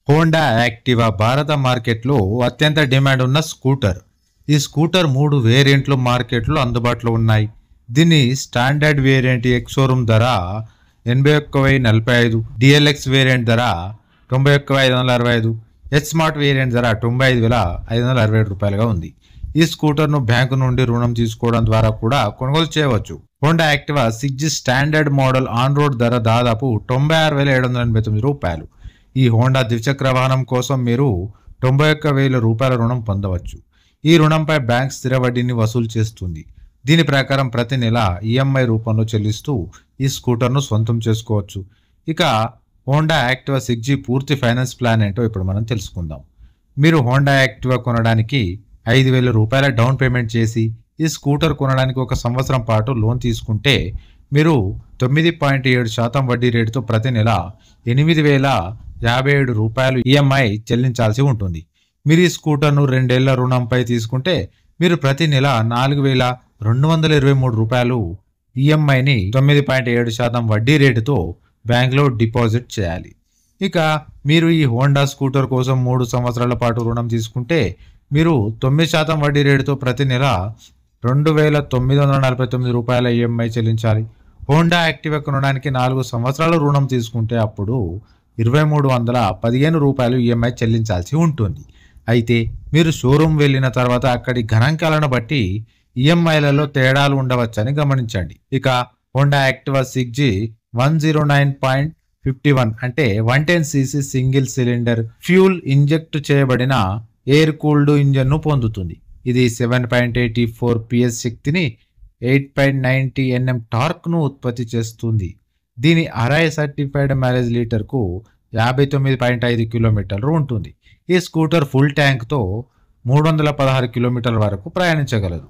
Honda Activa భారత మార్కెట్లో అత్యంత డిమాండ్ ఉన్న స్కూటర్. ఈ స్కూటర్ 3 వేరియంట్లు మార్కెట్లో అందుబాటులో ఉన్నాయి. దీని స్టాండర్డ్ వేరియంట్ ఎక్స్ షోరూమ్ ధర 81,045, డిఎల్ఎక్స్ వేరియంట్ ధర 91,565, హెచ్ స్మార్ట్ వేరియంట్ ధర 95,567 రూపాయలుగా ఉంది. ఈ స్కూటర్ను బ్యాంకు నుండి రుణం తీసుకోవడం ద్వారా కూడా కొనుగోలు చేయవచ్చు. Honda Activa 6G standard model on road ధర దాదాపు 96,789 రూపాయలు. ఈ హోండా ద్విచక్ర వాహనం కోసం మీరు 91,000 రూపాయల రుణం పొందవచ్చు. ఈ రుణంపై బ్యాంక్ స్థిర వడ్డీని వసూలు చేస్తుంది. దీని ప్రకారం ప్రతి నెల ఈఎంఐ రూపంలో చెల్లిస్తూ ఈ స్కూటర్ను సొంతం చేసుకోవచ్చు. ఇక హోండా యాక్టివా 6G పూర్తి ఫైనాన్స్ ప్లాన్ ఏంటో ఇప్పుడు మనం తెలుసుకుందాం. మీరు హోండా యాక్టివా కొనడానికి 5,000 రూపాయల డౌన్ పేమెంట్ చేసి ఈ స్కూటర్ కొనడానికి 1 సంవత్సరం పాటు లోన్ తీసుకుంటే మీరు 9.7% వడ్డీ రేటుతో ప్రతి నెల 8,057 రూపాయలు ఈఎంఐ చెల్లించాల్సి ఉంటుంది. మీరు ఈ స్కూటర్ను 2 ఏళ్ల రుణంపై తీసుకుంటే మీరు ప్రతి నెల 4,223 రూపాయలు ఈఎంఐని 9.7% వడ్డీ రేటుతో బ్యాంకులో డిపాజిట్ చేయాలి. ఇక మీరు ఈ హోండా స్కూటర్ కోసం 3 సంవత్సరాల పాటు రుణం తీసుకుంటే మీరు 9% వడ్డీ రేటుతో ప్రతి నెల 2,949 రూపాయల ఈఎంఐ చెల్లించాలి. హోండా యాక్టివా కొనడానికి 4 సంవత్సరాల రుణం తీసుకుంటే అప్పుడు 2,315 రూపాయలు ఈఎంఐ చెల్లించాల్సి ఉంటుంది. అయితే మీరు షోరూమ్ వెళ్ళిన తర్వాత అక్కడి గణాంకాలను బట్టి ఈఎంఐలలో తేడాలు ఉండవచ్చని గమనించండి. ఇక హోండా యాక్టివా 6G 109.51 అంటే 110cc single cylinder fuel inject చేయబడిన ఎయిర్ కూల్డ్ ఇంజన్ను పొందుతుంది. ఇది 7.84 PS శక్తిని 8.90 Nm టార్క్ను ఉత్పత్తి చేస్తుంది. దీని అరాయ్ సర్టిఫైడ్ మైలేజ్ లీటర్కు 59.5 కిలోమీటర్లు ఉంటుంది. ఈ స్కూటర్ ఫుల్ ట్యాంక్తో 316 కిలోమీటర్ల వరకు ప్రయాణించగలదు.